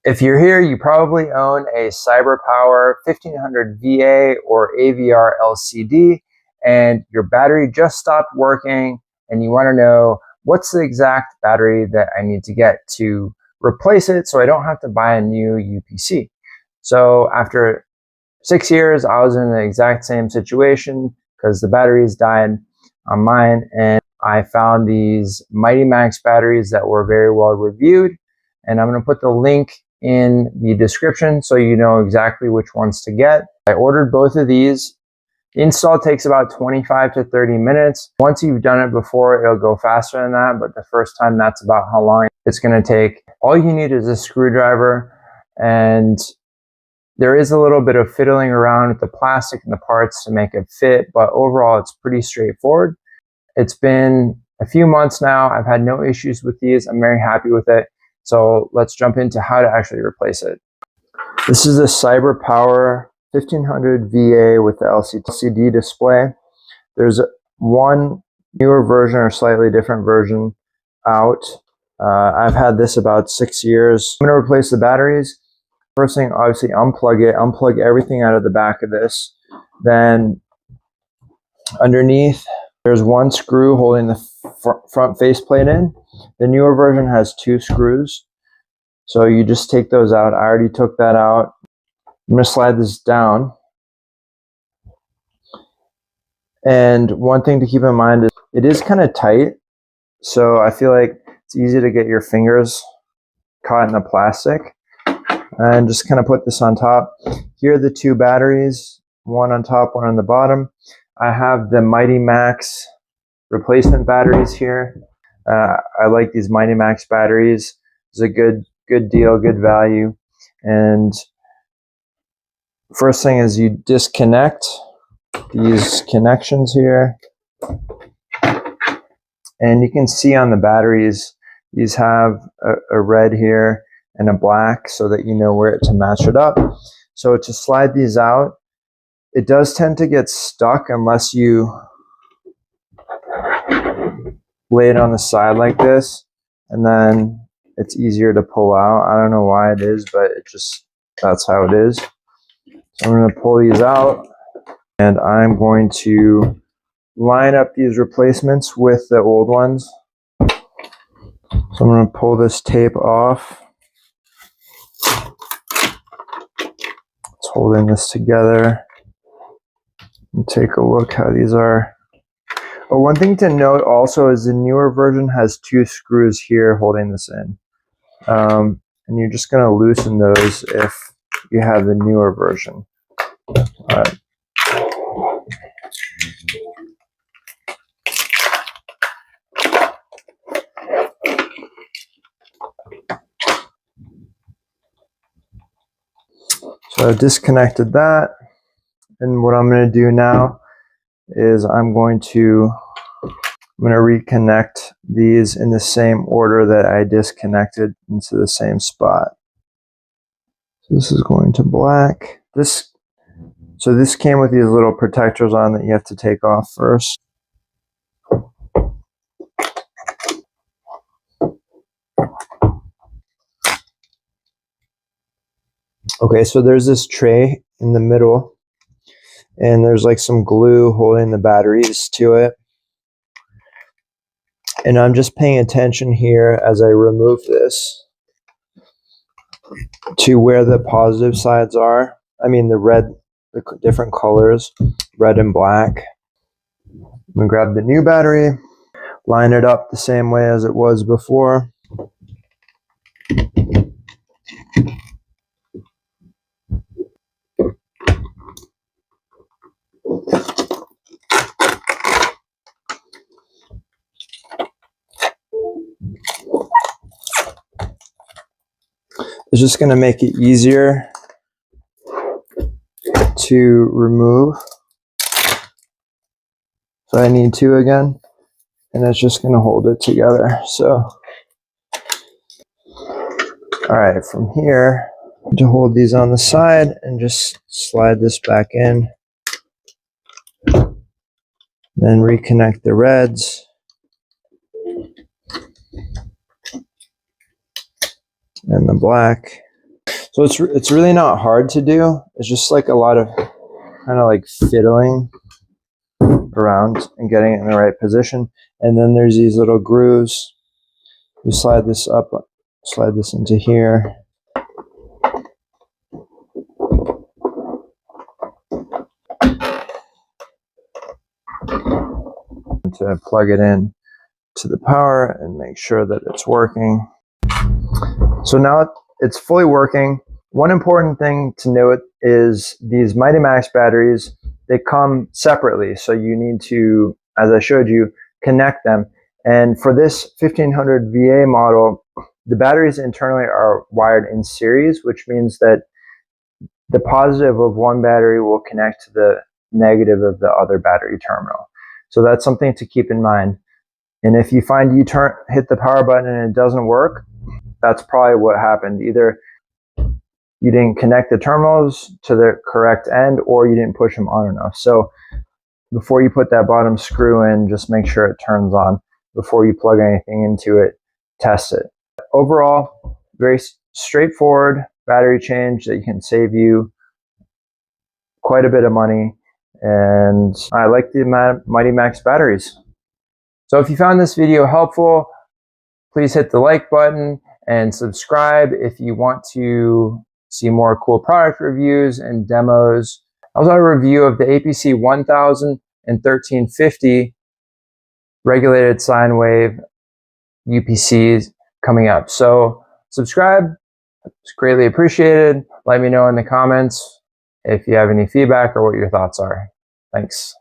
If you're here, you probably own a CyberPower 1500VA or AVR LCD, and your battery just stopped working, and you want to know what's the exact battery that I need to get to replace it so I don't have to buy a new UPC. So after 6 years, I was in the exact same situation because the batteries died on mine, and I found these Mighty Max batteries that were very well reviewed, and I'm going to put the link in the description so you know exactly which ones to get. I ordered both of these. The install takes about 25 to 30 minutes. Once you've done it before, it'll go faster than that, but the first time, that's about how long it's going to take. All you need is a screwdriver, and there is a little bit of fiddling around with the plastic and the parts to make it fit, but overall it's pretty straightforward. It's been a few months now. I've had no issues with these. I'm very happy with it. So let's jump into how to actually replace it. This is a CyberPower 1500VA with the LCD display. There's one newer version or slightly different version out. I've had this about 6 years. I'm going to replace the batteries. First thing, obviously unplug it, unplug everything out of the back of this. Then underneath, there's one screw holding the front faceplate in. The newer version has 2 screws. So you just take those out. I already took that out. I'm going to slide this down. And one thing to keep in mind is it is kind of tight. So I feel like it's easy to get your fingers caught in the plastic. And just kind of put this on top. Here are the 2 batteries, one on top, one on the bottom. I have the Mighty Max replacement batteries here. I like these Mighty Max batteries. It's a good deal, good value. And first thing is you disconnect these connections here. And you can see on the batteries, these have a red here and a black so that you know where to match it up. So to slide these out, it does tend to get stuck unless you lay it on the side like this, and then it's easier to pull out. I don't know why it is, but that's how it is. So I'm going to pull these out, and I'm going to line up these replacements with the old ones. So I'm going to pull this tape off. It's holding this together. And take a look how these are. Oh, one thing to note also is the newer version has 2 screws here holding this in. And you're just going to loosen those if you have the newer version. All right. So I disconnected that. And what I'm going to do now is I'm going to reconnect these in the same order that I disconnected into the same spot. So this is going to black. So this came with these little protectors on that you have to take off first. Okay, so there's this tray in the middle, and there's like some glue holding the batteries to it. And I'm just paying attention here as I remove this to where the positive sides are. I mean the red, the different colors, red and black. I'm going to grab the new battery, line it up the same way as it was before. It's just going to make it easier to remove. So I need 2 again, and it's just going to hold it together. So, all right, from here, to hold these on the side and just slide this back in. Then reconnect the reds. And the black. So it's really not hard to do. It's just like a lot of kind of like fiddling around and getting it in the right position. And then there's these little grooves. You slide this up, slide this into here. To plug it in to the power and make sure that it's working. So now it's fully working. One important thing to note is these Mighty Max batteries, they come separately. So you need to, as I showed you, connect them. And for this 1500 VA model, the batteries internally are wired in series, which means that the positive of one battery will connect to the negative of the other battery terminal. So that's something to keep in mind. And if you find you hit the power button and it doesn't work, that's probably what happened. Either you didn't connect the terminals to the correct end or you didn't push them on enough. So before you put that bottom screw in, just make sure it turns on. Before you plug anything into it, test it. Overall, very straightforward battery change that can save you quite a bit of money. And I like the Mighty Max batteries. So if you found this video helpful, please hit the like button and subscribe if you want to see more cool product reviews and demos. Also a review of the APC 1000 and 1350 regulated sine wave UPCs coming up. So subscribe, it's greatly appreciated. Let me know in the comments if you have any feedback or what your thoughts are. Thanks.